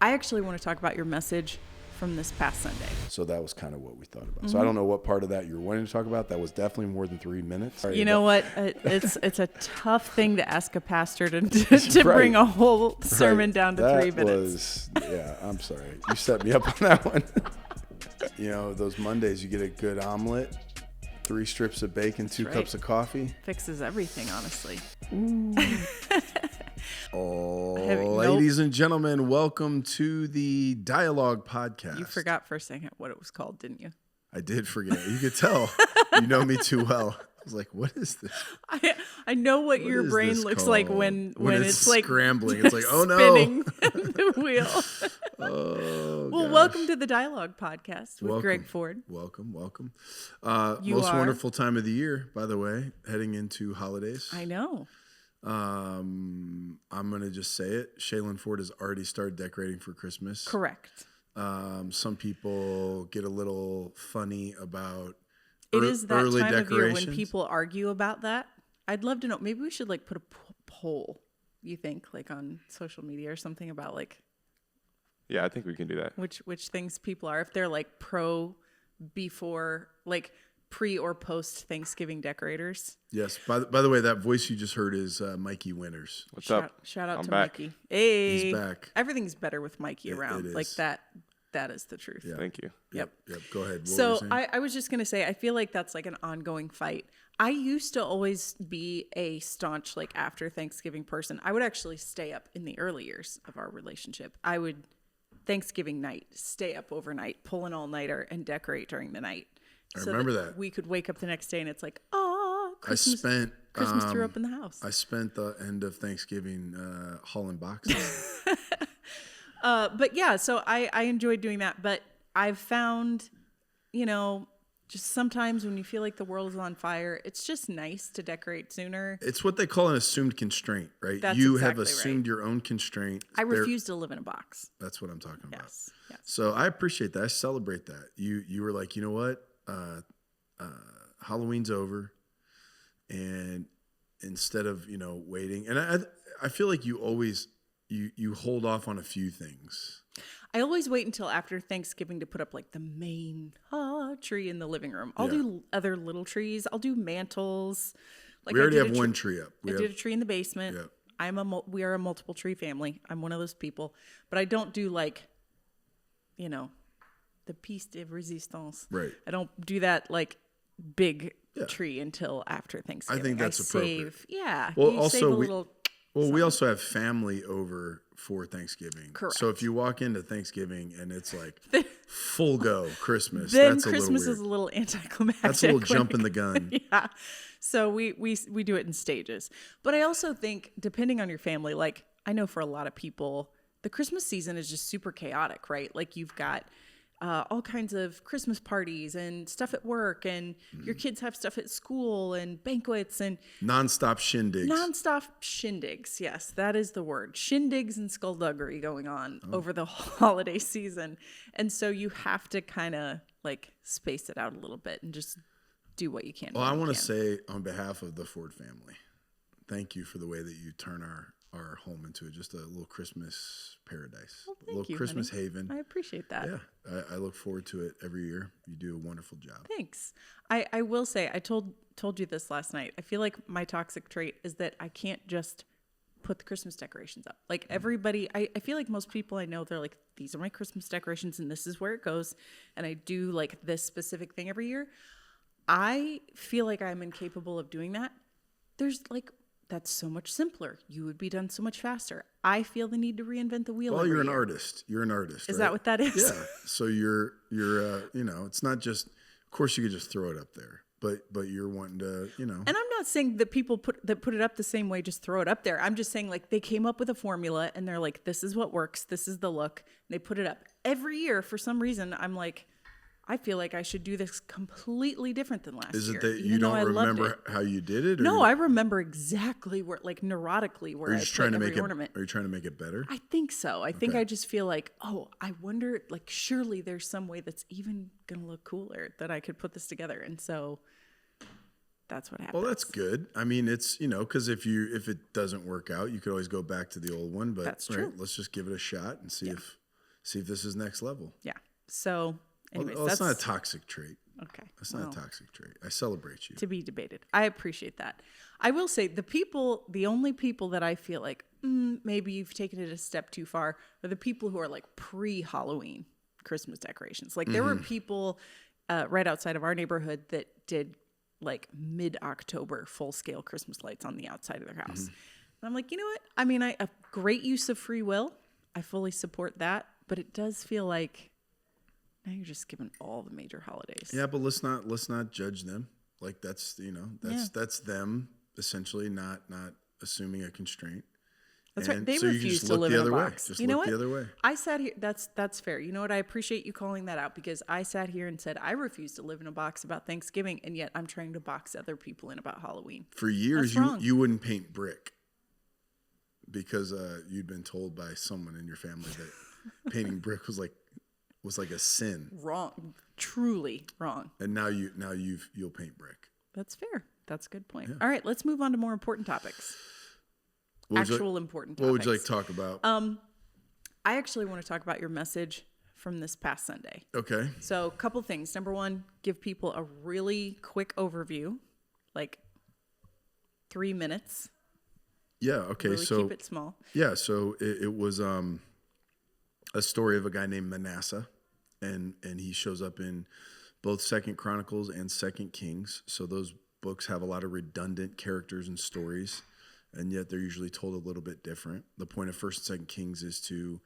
I actually want to talk about your message from this past Sunday. So that was kind of what we thought about. Mm-hmm. So I don't know what part of that you're wanting to talk about. That was definitely more than 3 minutes. Sorry, you know what? It's a tough thing to ask a pastor to bring a whole sermon down to 3 minutes. I'm sorry. You set me up on that one. You know, those Mondays you get a good omelet, 3 strips of bacon, 2 cups of coffee. Fixes everything, honestly. Ladies and gentlemen, welcome to the Dialogue Podcast. You forgot for a second what it was called, didn't you? I did forget. You could tell. You know me too well. I was like, what is this? I know what your brain looks called? Like when it's like scrambling. It's like, oh no. Spinning the wheel. Well, welcome to the Dialogue Podcast with Greg Ford. Welcome. Most wonderful time of the year, by the way, heading into holidays. I know. I'm going to just say it. Shaylyn Ford has already started decorating for Christmas. Correct. Some people get a little funny about it is that early time decorations. Of year when people argue about that. I'd love to know. Maybe we should put a poll, you think, on social media or something about Yeah, I think we can do that. Which things people are, if they're pro, before, pre or post Thanksgiving decorators. Yes. By the way, that voice you just heard is Mikey Winters. What's up? Shout out I'm to back. Mikey. Hey, he's back. Everything's better with Mikey around. That is the truth. Yeah. Thank you. Yep. Go ahead. So I was just going to say, I feel like that's an ongoing fight. I used to always be a staunch, after Thanksgiving person. I would actually stay up in the early years of our relationship. I would Thanksgiving night, stay up overnight, pull an all-nighter and decorate during the night. I remember that. We could wake up the next day and it's Christmas threw up in the house. I spent the end of Thanksgiving hauling boxes. But yeah, so I enjoyed doing that. But I've found, just sometimes when you feel like the world is on fire, it's just nice to decorate sooner. It's what they call an assumed constraint, right? That's you exactly have assumed right. your own constraint. I refuse to live in a box. That's what I'm talking about. Yes. So I appreciate that. I celebrate that. You were like, you know what? Halloween's over, and instead of waiting, and I feel like you always you hold off on a few things. I always wait until after Thanksgiving to put up the main tree in the living room. I'll do other little trees. I'll do mantles. We already have one tree up. I did a tree in the basement. Yep. We are a multiple tree family. I'm one of those people, but I don't do the piece de resistance. Right. I don't do that big tree until after Thanksgiving. I think that's appropriate. Well, we also have family over for Thanksgiving. Correct. So if you walk into Thanksgiving and it's full go Christmas, then that's Christmas a little weird. is a little anticlimactic. That's a little jump in the gun. Yeah. So we do it in stages. But I also think, depending on your family, I know for a lot of people, the Christmas season is just super chaotic, right? You've got all kinds of Christmas parties and stuff at work, and your kids have stuff at school and banquets and nonstop shindigs. Yes, that is the word. Shindigs and skullduggery going on over the holiday season. And so you have to kind of space it out a little bit and just do what you can. Well, I want to say on behalf of the Ford family, thank you for the way that you turn our home into just a little Christmas paradise, a little Christmas haven. I appreciate that. Yeah, I look forward to it every year. You do a wonderful job. Thanks. I will say, I told you this last night. I feel like my toxic trait is that I can't just put the Christmas decorations up. Everybody, I feel like most people I know, they're these are my Christmas decorations and this is where it goes. And I do this specific thing every year. I feel like I'm incapable of doing that. There's that's so much simpler. You would be done so much faster. I feel the need to reinvent the wheel. Well, you're an artist. You're an artist. Is right? that what that is? Yeah. So you're it's not just. Of course, you could just throw it up there, but you're wanting to, And I'm not saying that people put it up the same way just throw it up there. I'm just saying they came up with a formula and they're this is what works. This is the look. And they put it up every year. For some reason, I'm I feel like I should do this completely different than last year. Is it that you don't remember how you did it? Or no, I remember exactly where, neurotically, where I put every ornament. Are you trying to make it better? I think so. I think I just feel I wonder, surely there's some way that's even going to look cooler that I could put this together. And so that's what happens. Well, that's good. I mean, it's, because if it doesn't work out, you could always go back to the old one. But that's true. Right, let's just give it a shot and see if see if this is next level. Yeah. So anyways, Well, that's not a toxic trait. Okay. That's not a toxic trait. I celebrate you. To be debated. I appreciate that. I will say the only people that I feel like maybe you've taken it a step too far are the people who are like pre-Halloween Christmas decorations. Like there were people right outside of our neighborhood that did like mid-October full-scale Christmas lights on the outside of their house. And I'm like, you know what? I mean, a great use of free will. I fully support that. But it does feel like now you're just skipping all the major holidays. Yeah, but let's not judge them. Like that's that's them essentially not assuming a constraint. That's right. They refuse to live in a box. Just you know look what? the other way. I sat here. That's fair. You know what? I appreciate you calling that out because I sat here and said I refuse to live in a box about Thanksgiving, and yet I'm trying to box other people in about Halloween. For years, you wouldn't paint brick because you'd been told by someone in your family that painting brick was like a sin. Wrong. Truly wrong. And now you'll paint brick. That's fair. That's a good point. Yeah. All right, let's move on to more important topics. Important topics. What would you like to talk about? I actually want to talk about your message from this past Sunday. Okay. So a couple things. Number one, give people a really quick overview, like 3 minutes. Yeah. Okay. Really so keep it small. Yeah. So it was a story of a guy named Manasseh, and he shows up in both 2nd Chronicles and 2nd Kings. So those books have a lot of redundant characters and stories, and yet they're usually told a little bit different. The point of 1st and 2nd Kings is to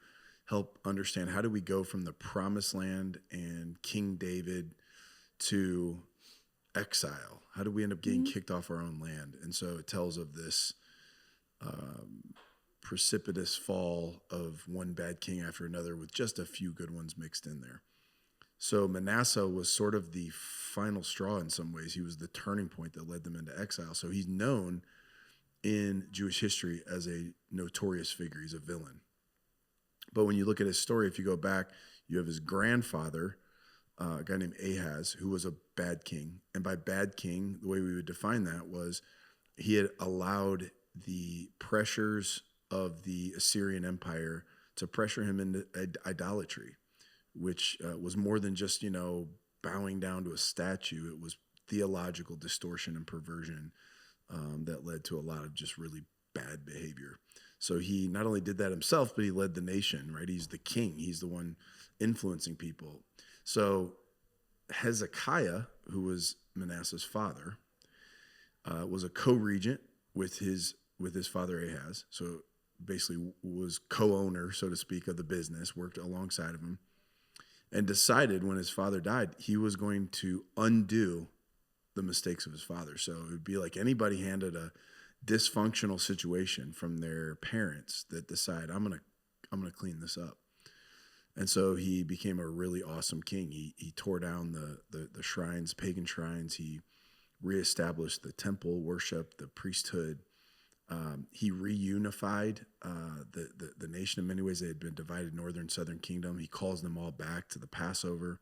help understand how do we go from the promised land and King David to exile? How do we end up getting kicked off our own land? And so it tells of this precipitous fall of one bad king after another with just a few good ones mixed in there. So Manasseh was sort of the final straw in some ways. He was the turning point that led them into exile. So he's known in Jewish history as a notorious figure. He's a villain. But when you look at his story, if you go back, you have his grandfather, a guy named Ahaz, who was a bad king. And by bad king, the way we would define that was he had allowed the pressures of the Assyrian Empire to pressure him into idolatry, which was more than just, bowing down to a statue. It was theological distortion and perversion that led to a lot of just really bad behavior. So he not only did that himself, but he led the nation, right? He's the king. He's the one influencing people. So Hezekiah, who was Manasseh's father, was a co-regent with his father Ahaz. So basically was co-owner, so to speak, of the business, worked alongside of him, and decided when his father died, he was going to undo the mistakes of his father. So it would be like anybody handed a dysfunctional situation from their parents that decide, I'm gonna clean this up. And so he became a really awesome king. He tore down the shrines, pagan shrines. He reestablished the temple worship, the priesthood. He reunified the nation in many ways. They had been divided, northern, southern kingdom. He calls them all back to the Passover.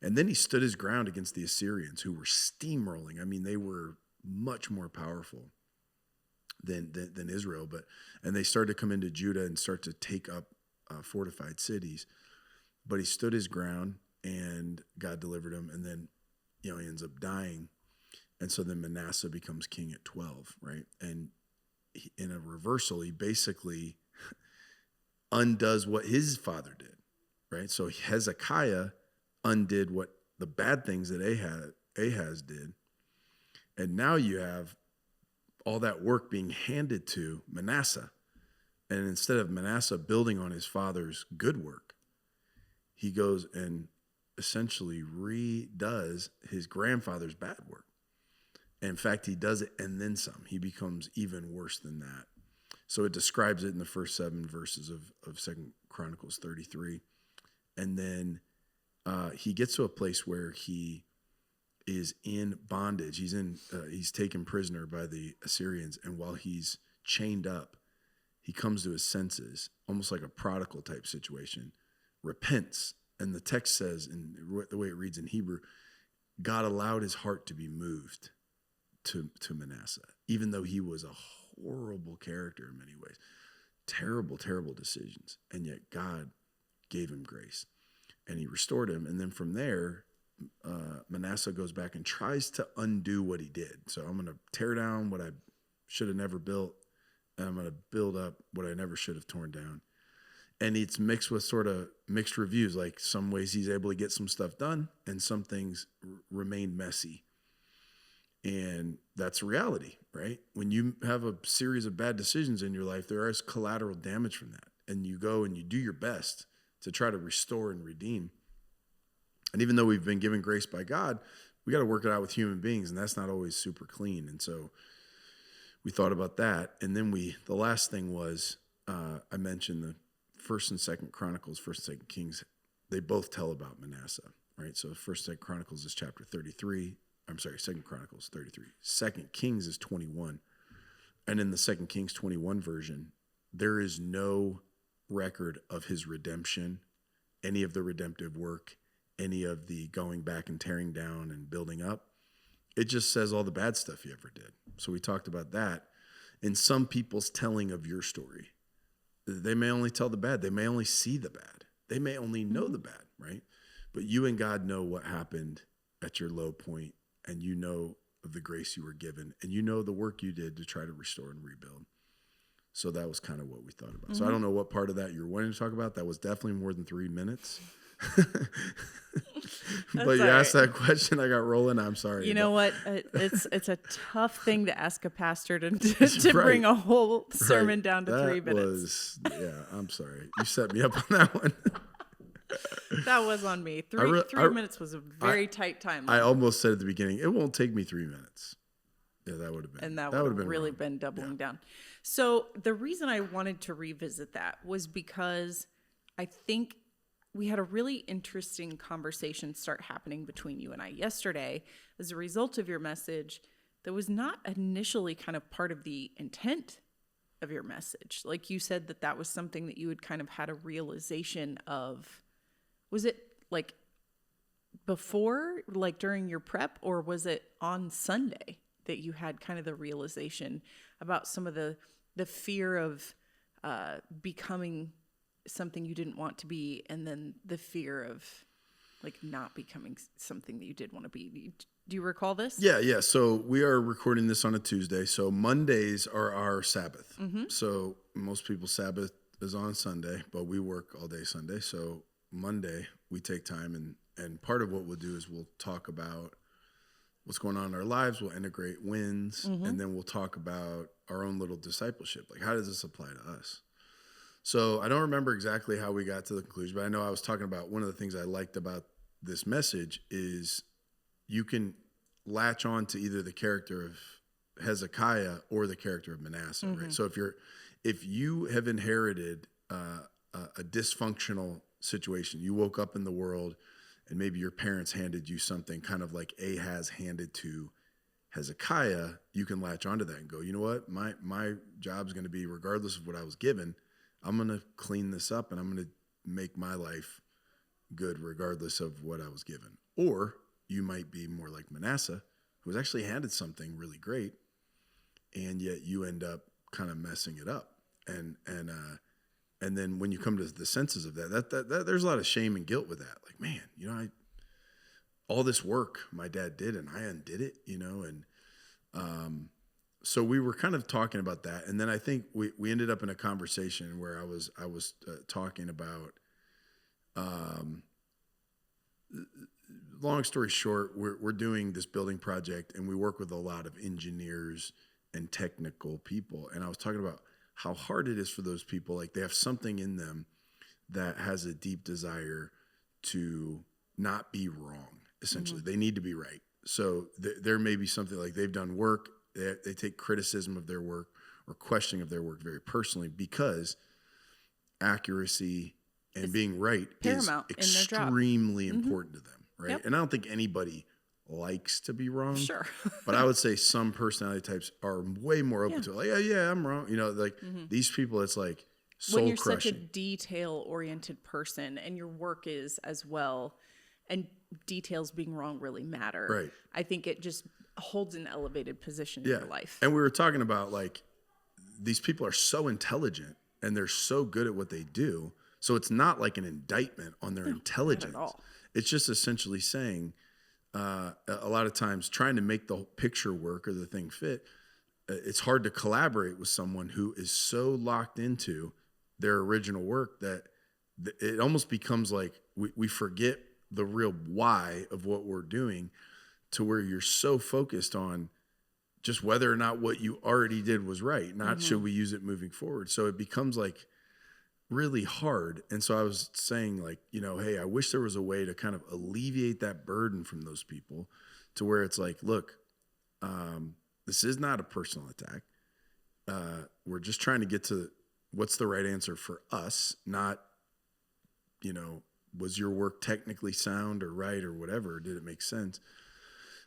And then he stood his ground against the Assyrians, who were steamrolling. I mean, they were much more powerful than Israel. And they started to come into Judah and start to take up fortified cities. But he stood his ground, and God delivered him. And then, he ends up dying. And so then Manasseh becomes king at 12, right? And in a reversal, he basically undoes what his father did, right? So Hezekiah undid what the bad things that Ahaz did. And now you have all that work being handed to Manasseh. And instead of Manasseh building on his father's good work, he goes and essentially redoes his grandfather's bad work. In fact, he does it and then some. He becomes even worse than that. So it describes it in the first 7 verses of 2 Chronicles 33. And then he gets to a place where he is in bondage. He's taken prisoner by the Assyrians. And while he's chained up, he comes to his senses, almost like a prodigal type situation, repents. And the text says, in the way it reads in Hebrew, God allowed his heart to be moved to Manasseh, even though he was a horrible character in many ways, terrible, terrible decisions. And yet God gave him grace and he restored him. And then from there, Manasseh goes back and tries to undo what he did. So I'm going to tear down what I should have never built, and I'm going to build up what I never should have torn down. And it's mixed with sort of mixed reviews. Like some ways he's able to get some stuff done and some things remain messy. And that's reality, right? When you have a series of bad decisions in your life, there is collateral damage from that. And you go and you do your best to try to restore and redeem. And even though we've been given grace by God, we got to work it out with human beings, and that's not always super clean. And so we thought about that. And then the last thing was, I mentioned the 1st and 2nd Chronicles, 1st and 2nd Kings, they both tell about Manasseh, right? So 1st and 2nd Chronicles is chapter 33. I'm sorry, 2nd Chronicles 33. 2nd Kings is 21. And in the 2nd Kings 21 version, there is no record of his redemption, any of the redemptive work, any of the going back and tearing down and building up. It just says all the bad stuff you ever did. So we talked about that. In some people's telling of your story, they may only tell the bad. They may only see the bad. They may only know the bad, right? But you and God know what happened at your low point, and you know of the grace you were given, and you know the work you did to try to restore and rebuild. So that was kind of what we thought about. So I don't know what part of that you're wanting to talk about. That was definitely more than 3 minutes. But you asked that question, I got rolling. I'm sorry. You know what? It's a tough thing to ask a pastor to bring a whole sermon down to 3 minutes. I'm sorry. You set me up on that one. That was on me. Three minutes was a very tight time. I almost said at the beginning, it won't take me 3 minutes. Yeah, that would have been. And that would have really been doubling down. So the reason I wanted to revisit that was because I think we had a really interesting conversation start happening between you and I yesterday as a result of your message that was not initially kind of part of the intent of your message. Like you said that was something that you had kind of had a realization of. Was it like before, like during your prep, or was it on Sunday that you had kind of the realization about some of the fear of becoming something you didn't want to be, and then the fear of like not becoming something that you did want to be? Do you recall this? Yeah. So we are recording this on a Tuesday. So Mondays are our Sabbath. Mm-hmm. So most people's Sabbath is on Sunday, but we work all day Sunday. So Monday we take time and part of what we'll do is we'll talk about what's going on in our lives. We'll integrate wins, and then we'll talk about our own little discipleship. Like, how does this apply to us? So I don't remember exactly how we got to the conclusion, but I know I was talking about one of the things I liked about this message is you can latch on to either the character of Hezekiah or the character of Manasseh, right? So if you have inherited a dysfunctional situation, you woke up in the world and maybe your parents handed you something kind of like Ahaz handed to Hezekiah, you can latch onto that and go, you know what? My job's going to be, regardless of what I was given, I'm going to clean this up and I'm going to make my life good regardless of what I was given. Or you might be more like Manasseh, who was actually handed something really great, and yet you end up kind of messing it up. And then when you come to the senses of that there's a lot of shame and guilt with that. Like, man, you know, all this work my dad did and I undid it, you know, and so we were kind of talking about that. And then I think we ended up in a conversation where I was talking about, long story short, we're doing this building project and we work with a lot of engineers and technical people. And I was talking about how hard it is for those people. Like, they have something in them that has a deep desire to not be wrong, essentially. They need to be right. So there may be something like they've done work, they take criticism of their work or questioning of their work very personally, because accuracy and being right is extremely important to them, right? Yep. And I don't think anybody likes to be wrong. Sure. But I would say some personality types are way more open to it. Like, yeah, I'm wrong. You know, like these people, it's like soul when you're crushing. Such a detail-oriented person, and your work is as well, and details being wrong really matter. Right. I think it just holds an elevated position in your life. And we were talking about, like, these people are so intelligent and they're so good at what they do. So it's not like an indictment on their intelligence. Not at all. It's just essentially saying, a lot of times trying to make the picture work or the thing fit, it's hard to collaborate with someone who is so locked into their original work that it almost becomes like we forget the real why of what we're doing, to where you're so focused on just whether or not what you already did was right, not should we use it moving forward. So it becomes like really hard. And so I was saying, like, hey, I wish there was a way to kind of alleviate that burden from those people, to where it's like, look, this is not a personal attack. We're just trying to get to what's the right answer for us, not, was your work technically sound or right or whatever? Did it make sense?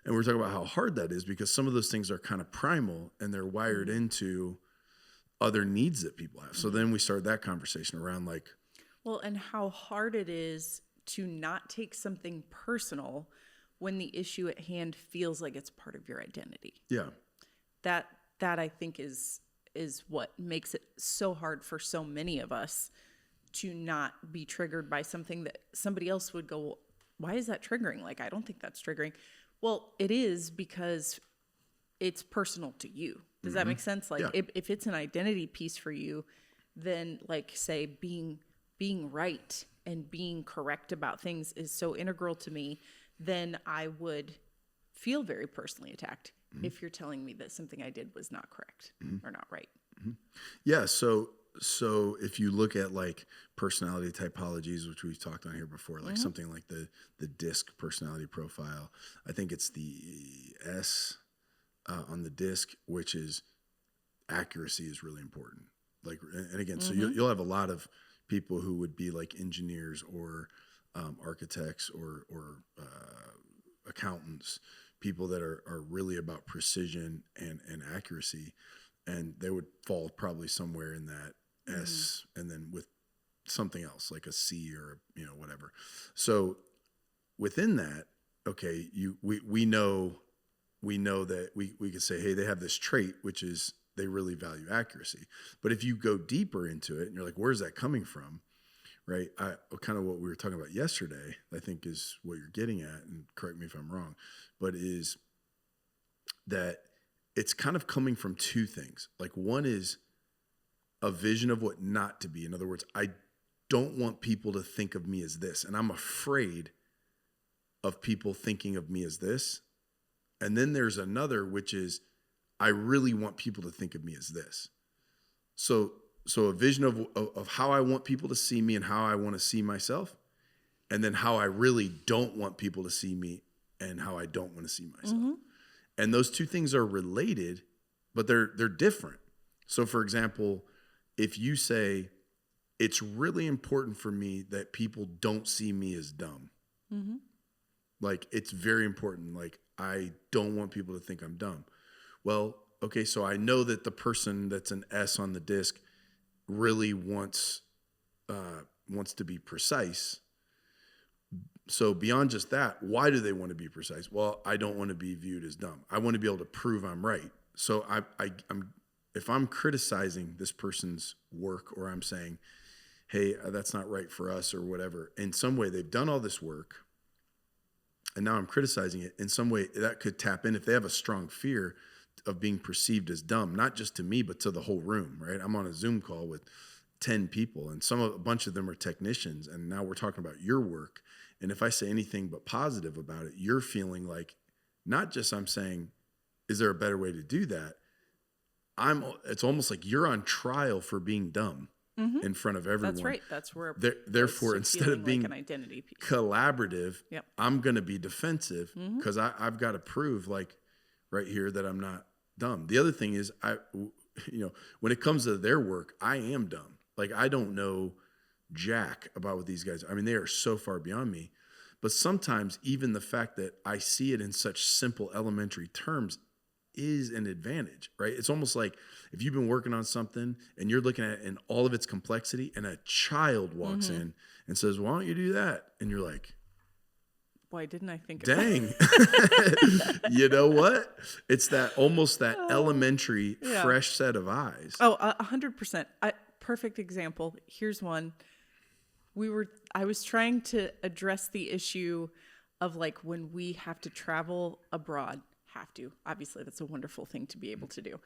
And we're talking about how hard that is, because some of those things are kind of primal and they're wired into other needs that people have. So then we started that conversation around like, well, and how hard it is to not take something personal when the issue at hand feels like it's part of your identity. yeah, That I think is what makes it so hard for so many of us to not be triggered by something that somebody else would go, well, why is that triggering? Like, I don't think that's triggering. Well, it is, because it's personal to you. Does that make sense? Like, Yeah. if it's an identity piece for you, then, like, say being right and being correct about things is so integral to me, then I would feel very personally attacked if you're telling me that something I did was not correct or not right. yeah. So if you look at like personality typologies, which we've talked on here before, like something like the DISC personality profile, I think it's the S on the DISC, which is accuracy is really important. Like, and again, so you'll have a lot of people who would be like engineers or architects or accountants, people that are really about precision and accuracy, and they would fall probably somewhere in that S, and then with something else like a C or whatever. So within that, okay, we know that we could say, hey, they have this trait, which is they really value accuracy. But if you go deeper into it and you're like, where's that coming from? Right? Kind of what we were talking about yesterday, I think is what you're getting at, and correct me if I'm wrong, but is that it's kind of coming from two things. Like, one is a vision of what not to be. In other words, I don't want people to think of me as this, and I'm afraid of people thinking of me as this. And then there's another, which is I really want people to think of me as this. So a vision of how I want people to see me and how I want to see myself, and then how I really don't want people to see me and how I don't want to see myself. And those two things are related, but they're different. So for example, if you say, it's really important for me that people don't see me as dumb. Like, it's very important. Like, I don't want people to think I'm dumb. Well, okay, so I know that the person that's an S on the DISC really wants to be precise. So beyond just that, why do they want to be precise? Well, I don't want to be viewed as dumb. I want to be able to prove I'm right. So if I'm criticizing this person's work, or I'm saying, hey, that's not right for us or whatever, in some way they've done all this work and now I'm criticizing it, in some way that could tap in if they have a strong fear of being perceived as dumb, not just to me, but to the whole room, right? I'm on a Zoom call with 10 people and a bunch of them are technicians, and now we're talking about your work. And if I say anything but positive about it, you're feeling like, not just I'm saying, is there a better way to do that? It's almost like you're on trial for being dumb in front of everyone. That's right. That's where. Therefore, instead of being like an identity piece, collaborative, Yep. I'm going to be defensive because I've got to prove, like, right here, that I'm not dumb. The other thing is, when it comes to their work, I am dumb. Like, I don't know jack about what these guys. I mean, they are so far beyond me. But sometimes even the fact that I see it in such simple, elementary terms is an advantage, right? It's almost like if you've been working on something and you're looking at it in all of its complexity, and a child walks in and says, why don't you do that? And you're like, why didn't I think of dang. You know what? It's that almost that elementary, fresh set of eyes. Oh, 100%. Perfect example. Here's one. I was trying to address the issue of like when we have to travel abroad, obviously that's a wonderful thing to be able to do.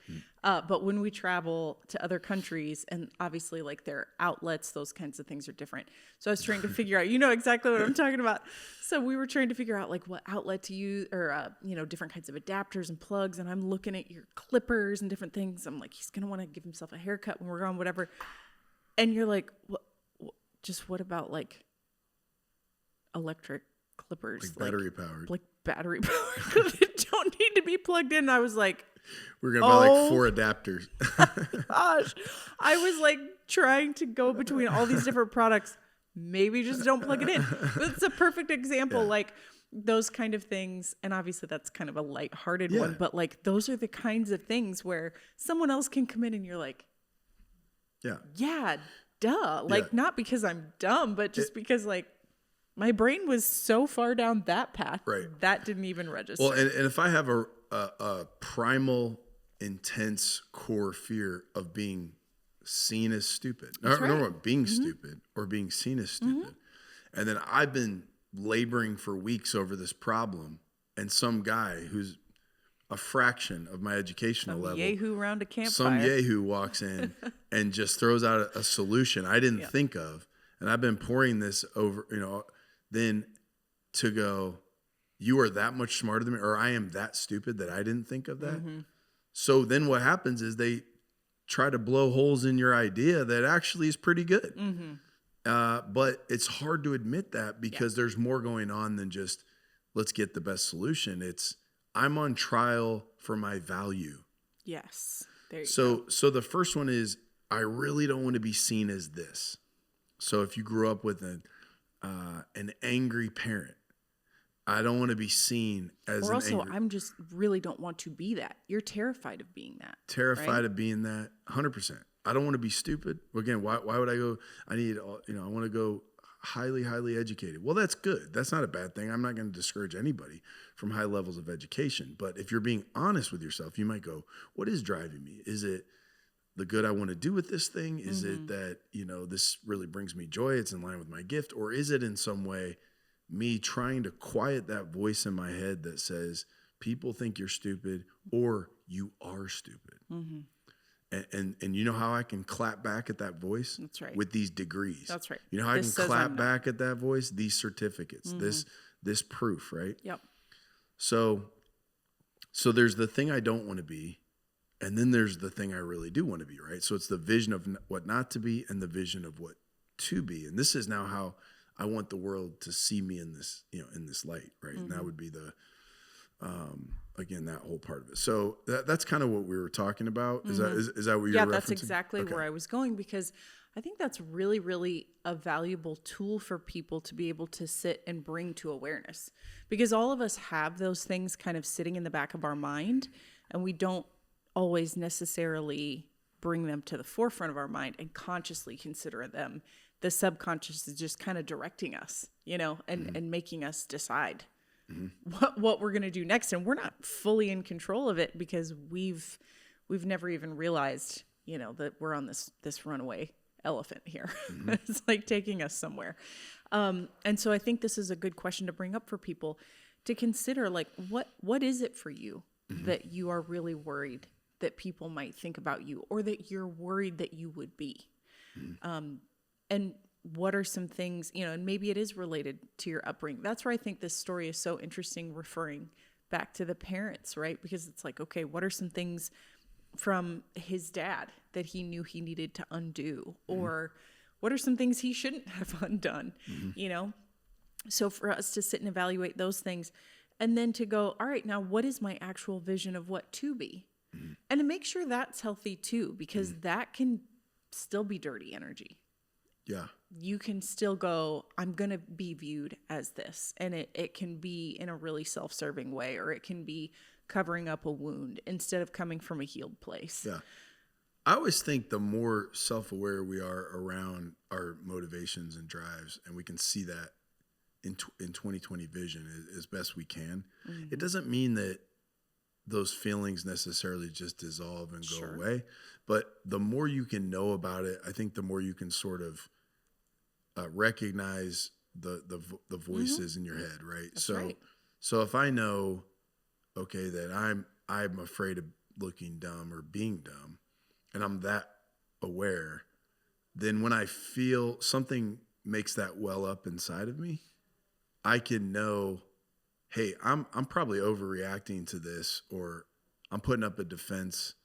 But when we travel to other countries, and obviously like their outlets, those kinds of things are different. So I was trying to figure out, you know exactly what I'm talking about. So we were trying to figure out like what outlet to use, or, different kinds of adapters and plugs. And I'm looking at your clippers and different things. I'm like, he's going to want to give himself a haircut when we're gone, whatever. And you're like, what about like electric clippers? Like battery powered. Like battery powered. That don't need to be plugged in. I was like, we're going to buy like 4 adapters. gosh. I was like trying to go between all these different products. Maybe just don't plug it in. That's a perfect example. Yeah. Like those kind of things. And obviously that's kind of a lighthearted one, but like those are the kinds of things where someone else can come in and you're like, yeah, duh. Like not because I'm dumb, but just because like my brain was so far down that path. Right. That didn't even register. Well, and if I have a primal, intense core fear of being seen as stupid, being stupid or being seen as stupid. And then I've been laboring for weeks over this problem, and some guy who's a fraction of my educational level, yahoo around a campfire, some yahoo walks in and just throws out a solution I didn't think of. And I've been pouring this over, then to go, you are that much smarter than me, or I am that stupid that I didn't think of that. So then what happens is they try to blow holes in your idea that actually is pretty good. But it's hard to admit that because there's more going on than just let's get the best solution. It's I'm on trial for my value. Yes. There you go. So the first one is I really don't want to be seen as this. So if you grew up with an angry parent, I don't want to be seen as I'm just really don't want to be that. You're terrified of being that. Terrified of being that, 100%. I don't want to be stupid. Again, why would I go? I want to go highly, highly educated. Well, that's good. That's not a bad thing. I'm not going to discourage anybody from high levels of education. But if you're being honest with yourself, you might go, what is driving me? Is it the good I want to do with this thing? Is it that, this really brings me joy? It's in line with my gift? Or is it in some way me trying to quiet that voice in my head that says, people think you're stupid or you are stupid? And you know how I can clap back at that voice? That's right. With these degrees. That's right. You know how I can clap back at that voice? These certificates, this proof, right? Yep. So there's the thing I don't want to be, and then there's the thing I really do want to be, right? So it's the vision of what not to be and the vision of what to be. And this is now how I want the world to see me in this, in this light, right? And that would be the, again, that whole part of it. So that's kind of what we were talking about. Is that what you're referencing? Yeah, that's exactly where I was going, because I think that's really, really a valuable tool for people to be able to sit and bring to awareness, because all of us have those things kind of sitting in the back of our mind, and we don't always necessarily bring them to the forefront of our mind and consciously consider them. The subconscious is just kind of directing us, and making us decide what we're going to do next. And we're not fully in control of it because we've never even realized, that we're on this runaway elephant here. It's like taking us somewhere. And so I think this is a good question to bring up for people to consider, like, what is it for you that you are really worried that people might think about you, or that you're worried that you would be? And what are some things, and maybe it is related to your upbringing. That's where I think this story is so interesting, referring back to the parents, right? Because it's like, okay, what are some things from his dad that he knew he needed to undo? Or what are some things he shouldn't have undone, So for us to sit and evaluate those things, and then to go, all right, now what is my actual vision of what to be? And to make sure that's healthy too, because that can still be dirty energy. Yeah. You can still go, I'm going to be viewed as this. And it can be in a really self-serving way, or it can be covering up a wound instead of coming from a healed place. Yeah. I always think the more self-aware we are around our motivations and drives, and we can see that in 2020 vision as best we can, it doesn't mean that those feelings necessarily just dissolve and go away. But the more you can know about it, I think the more you can sort of recognize the voices in your head, right? That's right. So if I know, okay, that I'm afraid of looking dumb or being dumb, and I'm that aware, then when I feel something makes that well up inside of me, I can know, hey, I'm probably overreacting to this, or I'm putting up a defense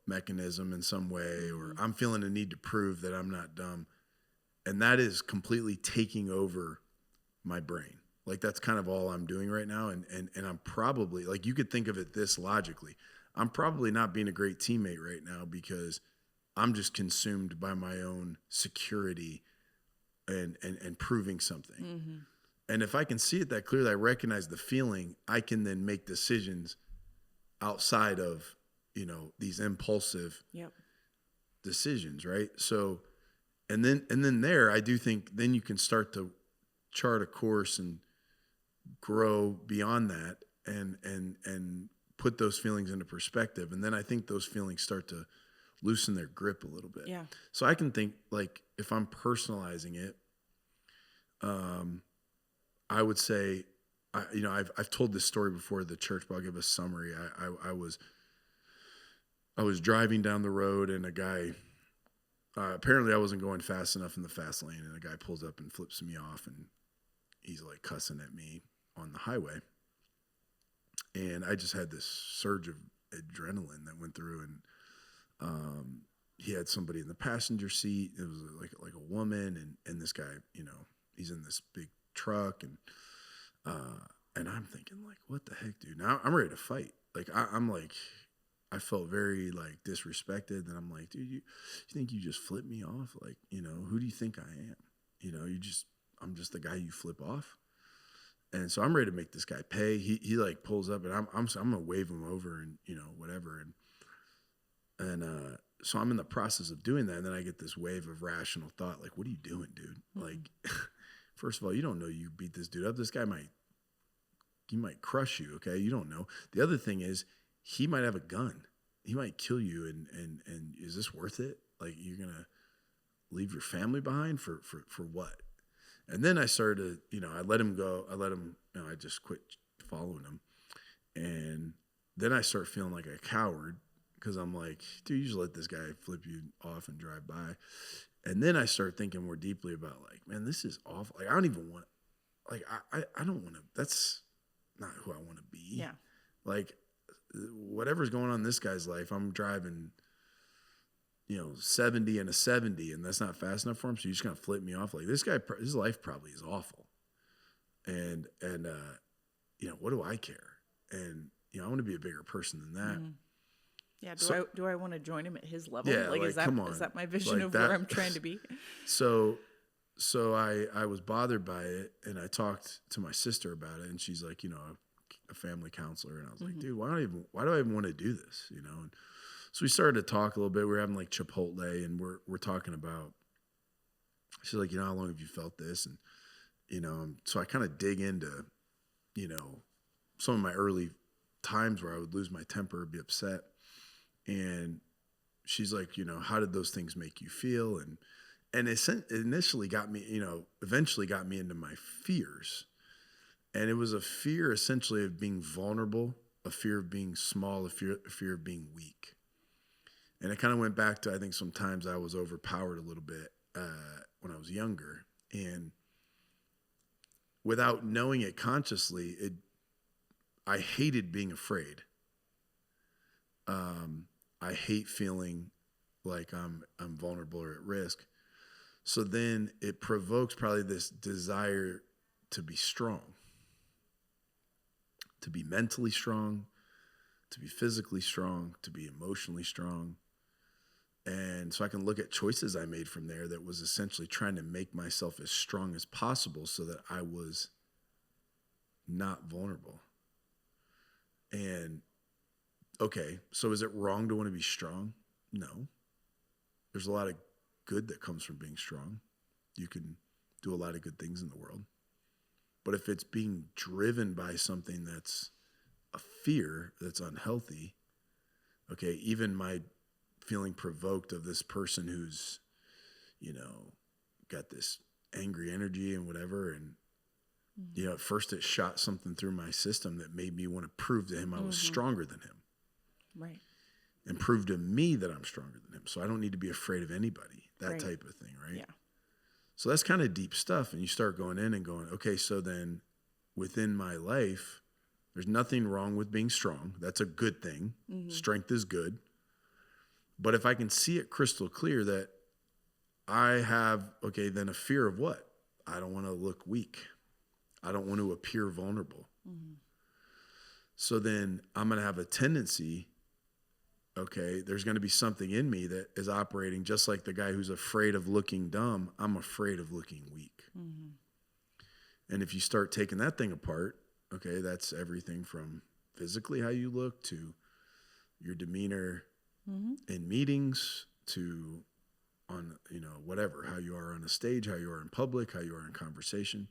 mechanism in some way, or I'm feeling a need to prove that I'm not dumb. And that is completely taking over my brain. Like that's kind of all I'm doing right now. And I'm probably, like, you could think of it this logically. I'm probably not being a great teammate right now because I'm just consumed by my own security and proving something. Mm-hmm. And if I can see it that clearly, I recognize the feeling, I can then make decisions outside of, these impulsive decisions, right? So, and then there, I do think then you can start to chart a course and grow beyond that and put those feelings into perspective. And then I think those feelings start to loosen their grip a little bit. Yeah. So I can think, like, if I'm personalizing it, I would say, I've told this story before at the church, but I'll give a summary. I was driving down the road and a guy, apparently I wasn't going fast enough in the fast lane, and a guy pulls up and flips me off, and he's like cussing at me on the highway. And I just had this surge of adrenaline that went through, and he had somebody in the passenger seat. It was like a woman, and this guy, he's in this big truck, and I'm thinking, like, what the heck, dude? Now I'm ready to fight. Like I'm like, I felt very like disrespected, and I'm like, dude, you think you just flipped me off? Like, who do you think I am? I'm just the guy you flip off. And so I'm ready to make this guy pay. He like pulls up, and I'm gonna wave him over, and whatever, and so I'm in the process of doing that, and then I get this wave of rational thought, like, what are you doing, dude? Mm-hmm. Like, first of all, you don't know you beat this dude up. This guy might crush you, okay? You don't know. The other thing is, he might have a gun. He might kill you, and is this worth it? Like, you're gonna leave your family behind for what? And then I started to, I let him go. I just quit following him. And then I start feeling like a coward because I'm like, dude, you just let this guy flip you off and drive by. And then I start thinking more deeply about, like, man, this is awful. Like, I don't even want, like, I don't want to, that's not who I want to be. Yeah. Like, whatever's going on in this guy's life, I'm driving, 70 and a 70, and that's not fast enough for him. So you're just going to flip me off. Like, this guy, his life probably is awful. And what do I care? And, I want to be a bigger person than that. Mm-hmm. Yeah. Do I want to join him at his level? Yeah. Like, is that my vision like of that, where I'm trying to be? So I was bothered by it, and I talked to my sister about it, and she's like, a family counselor. And I was like, dude, why do I even want to do this? And so we started to talk a little bit. We were having like Chipotle, and we're talking about, she's like, how long have you felt this? And, so I kind of dig into, some of my early times where I would lose my temper, be upset. And she's like, how did those things make you feel? And it initially got me, eventually got me into my fears. And it was a fear essentially of being vulnerable, a fear of being small, a fear of being weak. And it kind of went back to, I think, sometimes I was overpowered a little bit when I was younger. And without knowing it consciously, I hated being afraid. I hate feeling like I'm vulnerable or at risk. So then it provokes probably this desire to be strong, to be mentally strong, to be physically strong, to be emotionally strong. And so I can look at choices I made from there that was essentially trying to make myself as strong as possible so that I was not vulnerable. And okay, so is it wrong to want to be strong? No. There's a lot of good that comes from being strong. You can do a lot of good things in the world. But if it's being driven by something that's a fear that's unhealthy, okay, even my feeling provoked of this person who's, got this angry energy and whatever. And, you know, at first it shot something through my system that made me want to prove to him I was stronger than him. Right. And prove to me that I'm stronger than him. So I don't need to be afraid of anybody, that type of thing, right? Yeah. So that's kind of deep stuff. And you start going in and going, okay, so then within my life, there's nothing wrong with being strong. That's a good thing. Strength is good. But if I can see it crystal clear that I have, okay, then a fear of what? I don't want to look weak. I don't want to appear vulnerable. So then I'm going to have a tendency, okay, there's going to be something in me that is operating just like the guy who's afraid of looking dumb. I'm afraid of looking weak. And if you start taking that thing apart, okay, that's everything from physically how you look to your demeanor in meetings to on, you know, whatever, how you are on a stage, how you are in public, how you are in conversation.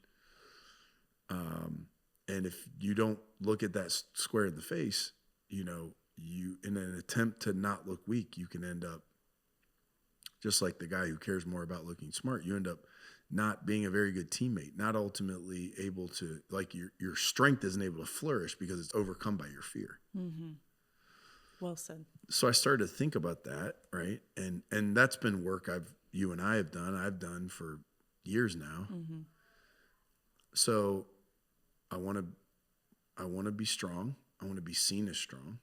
And if you don't look at that square in the face, you know, you, in an attempt to not look weak, you can end up just like the guy who cares more about looking smart. You end up not being a very good teammate, not ultimately able to, like, your strength isn't able to flourish because it's overcome by your fear. Well said. So I started to think about that, right? And that's been work you and I have done. I've done for years now. So I want to be strong. I want to be seen as strong.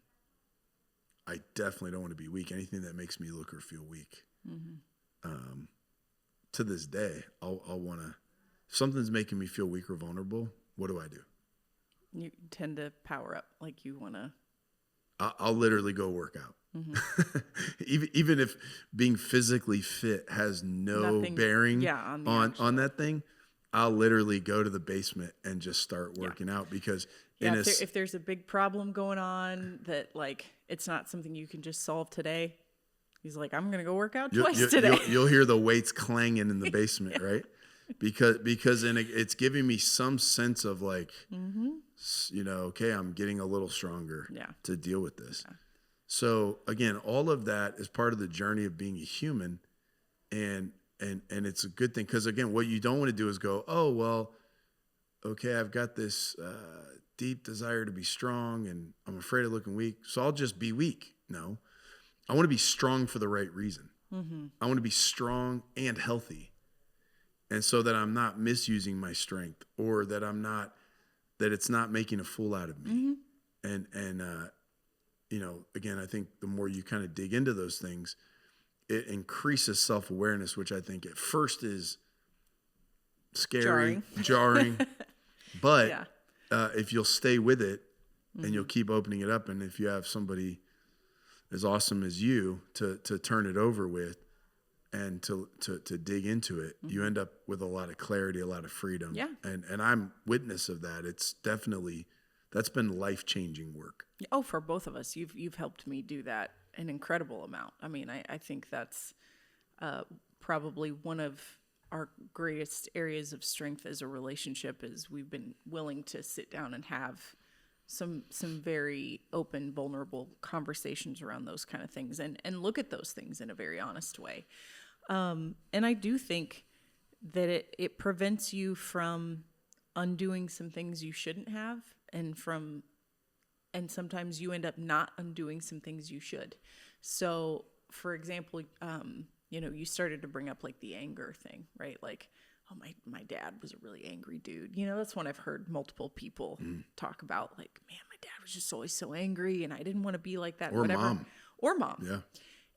I definitely don't want to be weak. Anything that makes me look or feel weak. To this day, I'll want to, if something's making me feel weak or vulnerable, what do? You tend to power up, like you want to. I'll literally go work out. Even if being physically fit has no bearing on that thing, I'll literally go to the basement and just start working out because if there's a big problem going on that, like, it's not something you can just solve today. He's like, I'm going to go work out twice today. You'll hear the weights clanging in the basement, right? Because it's giving me some sense of like, you know, okay, I'm getting a little stronger to deal with this. So again, all of that is part of the journey of being a human, and it's a good thing because again, what you don't want to do is go, oh well, okay, I've got this deep desire to be strong, and I'm afraid of looking weak, so I'll just be weak. No, I want to be strong for the right reason. I want to be strong and healthy, and so that I'm not misusing my strength, or that it's not making a fool out of me. And you know, again, I think the more you kind of dig into those things, it increases self-awareness, which I think at first is scary, jarring. But if you'll stay with it and you'll keep opening it up, and if you have somebody as awesome as you to turn it over with and to dig into it, you end up with a lot of clarity, a lot of freedom. And I'm witness of that. It's definitely, that's been life-changing work. Oh, for both of us, you've helped me do that an incredible amount. I mean, I think that's probably one of our greatest areas of strength as a relationship is we've been willing to sit down and have some very open, vulnerable conversations around those kind of things and look at those things in a very honest way. And I do think that it prevents you from undoing some things you shouldn't have, and sometimes you end up not undoing some things you should. So, for example, you know, you started to bring up like the anger thing, right? Like, oh, my dad was a really angry dude. You know, that's one I've heard multiple people talk about. Like, man, my dad was just always so angry, and I didn't want to be like that. Or mom. Or mom. Yeah.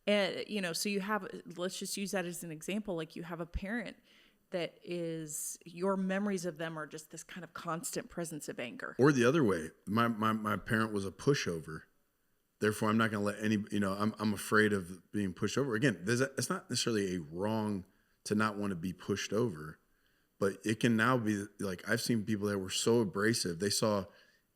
And, you know, so you have, let's just use that as an example. Like, you have a parent that is, your memories of them are just this kind of constant presence of anger. Or the other way, my parent was a pushover. Therefore, I'm not going to let any, you know, I'm afraid of being pushed over. Again, it's not necessarily a wrong to not want to be pushed over, but it can now be like, I've seen people that were so abrasive, they saw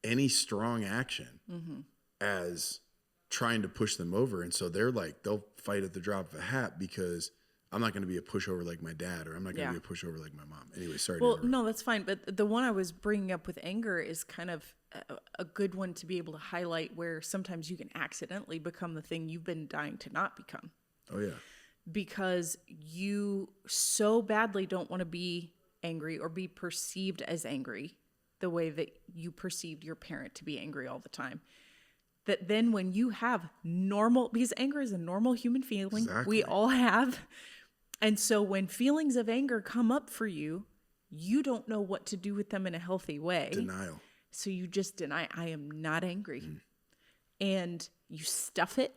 any strong action as trying to push them over. And so they're like, they'll fight at the drop of a hat because I'm not going to be a pushover like my dad, or I'm not going to be a pushover like my mom. Anyway, sorry. Well, no, that's fine. But the one I was bringing up with anger is kind of a good one to be able to highlight where sometimes you can accidentally become the thing you've been dying to not become. Oh, yeah. Because you so badly don't want to be angry or be perceived as angry the way that you perceived your parent to be angry all the time. That then when you have normal, because anger is a normal human feeling, Exactly. we all have. And so when feelings of anger come up for you, you don't know what to do with them in a healthy way. Denial. So you just deny, I am not angry. And you stuff it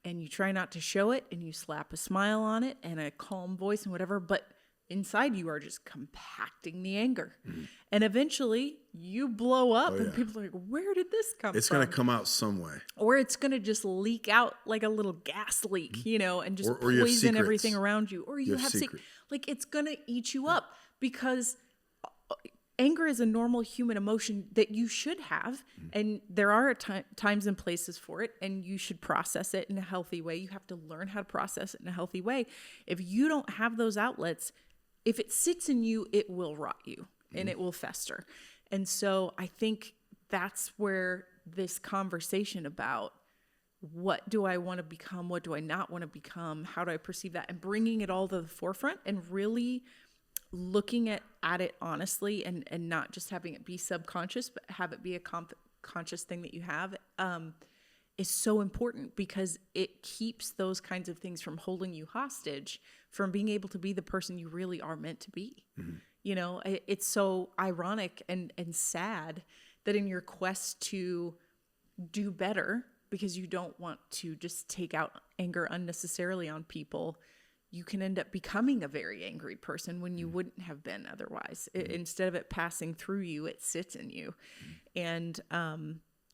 and you try not to show it and you slap a smile on it and a calm voice and whatever. But inside you are just compacting the anger. And eventually you blow up and people are like, where did this come from? It's going to come out some way. Or it's going to just leak out like a little gas leak, you know, and just Or you have poison secrets. everything around you. Or you have secrets. like it's going to eat you up, because anger is a normal human emotion that you should have. And there are times and places for it, and you should process it in a healthy way. You have to learn how to process it in a healthy way. If you don't have those outlets, if it sits in you, it will rot you and it will fester. And so I think that's where this conversation about what do I want to become? What do I not want to become? How do I perceive that? And bringing it all to the forefront and really looking at it honestly, and not just having it be subconscious, but have it be a conscious thing that you have, is so important, because it keeps those kinds of things from holding you hostage from being able to be the person you really are meant to be. You know, it's so ironic and sad that in your quest to do better, because you don't want to just take out anger unnecessarily on people, you can end up becoming a very angry person when you wouldn't have been otherwise. Instead of it passing through you, it sits in you. And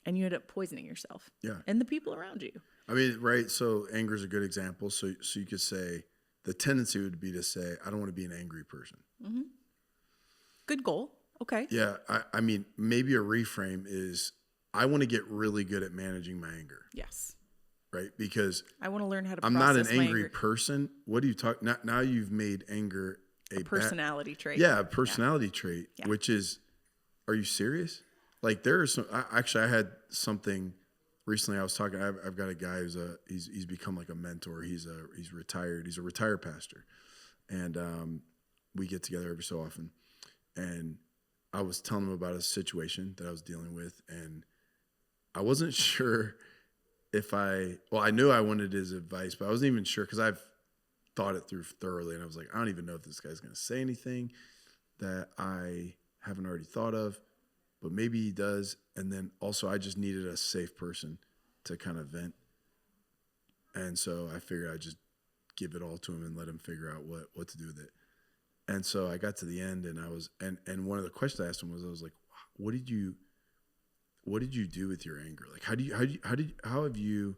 you end up poisoning yourself and the people around you. I mean, right. So anger is a good example. So you could say the tendency would be to say, I don't want to be an angry person. Good goal. Okay. Yeah. I mean, maybe a reframe is, I want to get really good at managing my anger. Yes. Right? Because I want to learn how to I'm process not an my angry anger. person. What do you talk? Now you've made anger a Personality trait. Yeah, a personality trait, Yeah. which is, are you serious? Like there are some. I had something recently. I was talking. I've got a guy who's he's become like a mentor. He's retired. He's a retired pastor, and we get together every so often. And I was telling him about a situation that I was dealing with, and I wasn't sure if I knew I wanted his advice, but I wasn't even sure, because I've thought it through thoroughly, and I was like, I don't even know if this guy's going to say anything that I haven't already thought of, but maybe he does. And then also I just needed a safe person to kind of vent. And so I figured I'd just give it all to him and let him figure out what to do with it. And so I got to the end, and I was, and one of the questions I asked him was, I was like, what did you do with your anger? Like, how have you,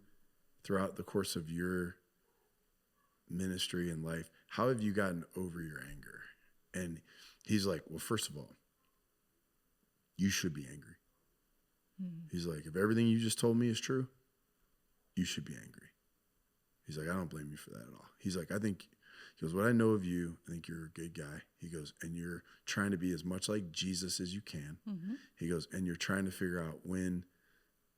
throughout the course of your ministry and life, how have you gotten over your anger? And he's like, well, first of all, you should be angry. He's like, if everything you just told me is true, you should be angry. He's like, I don't blame you for that at all. He's like, he goes, what I know of you, I think you're a good guy. He goes, and you're trying to be as much like Jesus as you can. He goes, and you're trying to figure out when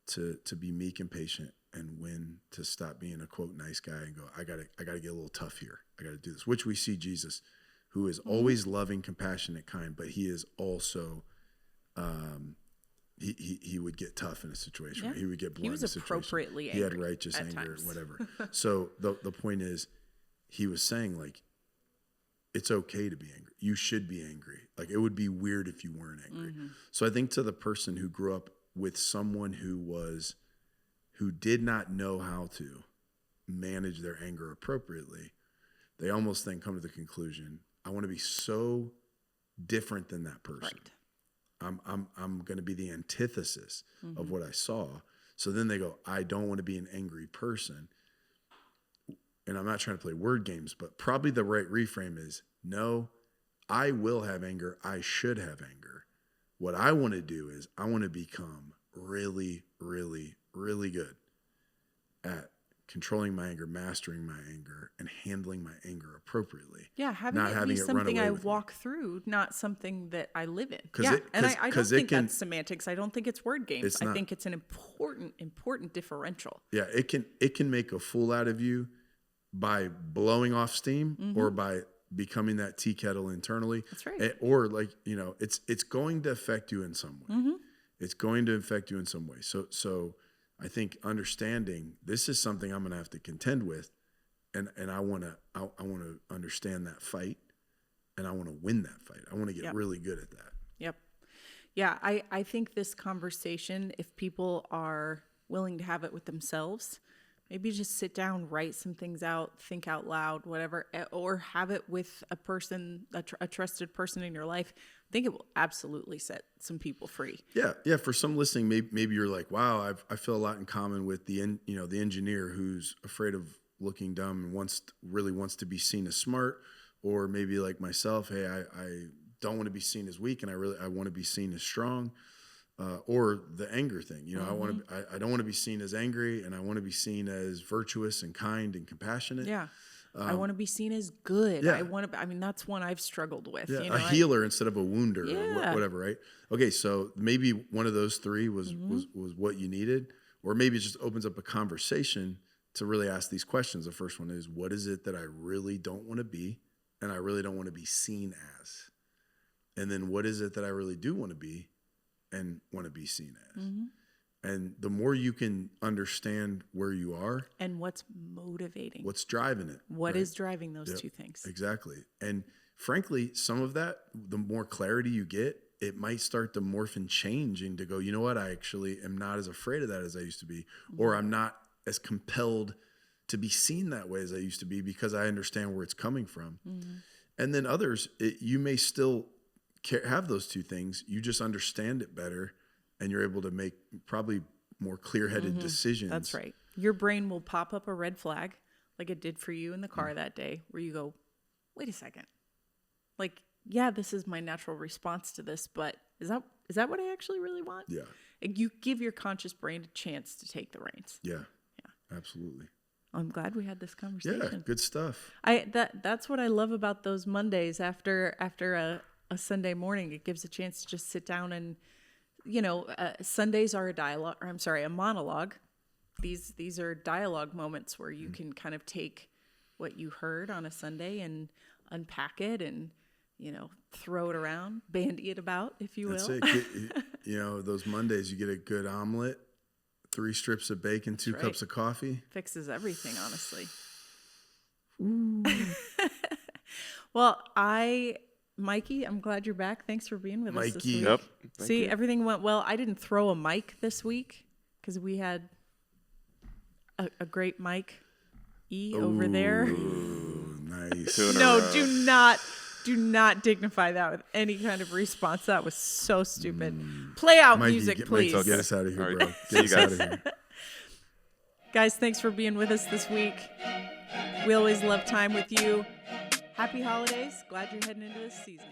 to be meek and patient, and when to stop being a quote nice guy and go, I gotta get a little tough here. I gotta do this. Which we see Jesus, who is always loving, compassionate, kind, but he is also he would get tough in a situation. Yeah. He would get blunt He was in a situation. appropriately He angry had righteous at anger times. or whatever. So the point is, he was saying, like, it's okay to be angry. You should be angry. Like, it would be weird if you weren't angry. So I think to the person who grew up with someone who did not know how to manage their anger appropriately, they almost then come to the conclusion, I want to be so different than that person. Right. I'm going to be the antithesis of what I saw. So then they go, I don't want to be an angry person. And I'm not trying to play word games, but probably the right reframe is, no, I will have anger. I should have anger. What I want to do is I want to become really, really, really good at controlling my anger, mastering my anger, and handling my anger appropriately. Yeah, not having it be run something away I with me. walk through, not something that I live in. 'Cause Yeah, it- and 'cause- I don't 'cause it think can- that's semantics. I don't think it's word games. It's I not. think it's an important differential. Yeah, it can make a fool out of you by blowing off steam or by becoming that tea kettle internally. That's right. Or like, it's going to affect you in some way. Mm-hmm. It's going to affect you in some way. So I think understanding this is something I'm going to have to contend with. And I want to understand that fight, and I want to win that fight. I want to get really good at that. Yep. Yeah. I think this conversation, if people are willing to have it with themselves, maybe just sit down, write some things out, think out loud, whatever, or have it with a person, a trusted person in your life. I think it will absolutely set some people free. Yeah. Yeah. For some listening, maybe you're like, wow, I feel a lot in common with the engineer who's afraid of looking dumb and really wants to be seen as smart, or maybe like myself, hey, I don't want to be seen as weak, and I want to be seen as strong. Or the anger thing, I don't want to be seen as angry, and I want to be seen as virtuous and kind and compassionate. Yeah. I want to be seen as good. Yeah. That's one I've struggled with. Yeah, a healer instead of a wounder, Yeah. or whatever, right? Okay, so maybe one of those three was what you needed, or maybe it just opens up a conversation to really ask these questions. The first one is, what is it that I really don't want to be, and I really don't want to be seen as? And then what is it that I really do want to be and want to be seen as? Mm-hmm. And the more you can understand where you are and what's motivating, what's driving it, what is driving those two things. Exactly. And frankly, some of that, the more clarity you get, it might start to morph and change into go, you know what? I actually am not as afraid of that as I used to be, or I'm not as compelled to be seen that way as I used to be, because I understand where it's coming from. Mm-hmm. And then others, you may still have those two things. You just understand it better, and you're able to make probably more clear-headed decisions. That's right. Your brain will pop up a red flag, like it did for you in the car that day, where you go, wait a second. Like, yeah, this is my natural response to this, but is that what I actually really want? Yeah. You give your conscious brain a chance to take the reins. Yeah. Absolutely. I'm glad we had this conversation. Yeah, good stuff. That's what I love about those Mondays after a Sunday morning. It gives a chance to just sit down and, Sundays are a monologue. These are dialogue moments where you can kind of take what you heard on a Sunday and unpack it and, throw it around, bandy it about, if you will. That's it. Those Mondays, you get a good omelet, 3 strips of bacon, 2 cups of coffee. Fixes everything, honestly. Well, Mikey, I'm glad you're back. Thanks for being with us this week. Yep. See, everything went well. I didn't throw a mic this week because we had a great mic over there. Nice. No, do not dignify that with any kind of response. That was so stupid. Play out Mikey, music, please. Mikey, get us out of here, All right. bro. See you Get us out guys. of here. Guys, thanks for being with us this week. We always love time with you. Happy holidays. Glad you're heading into this season.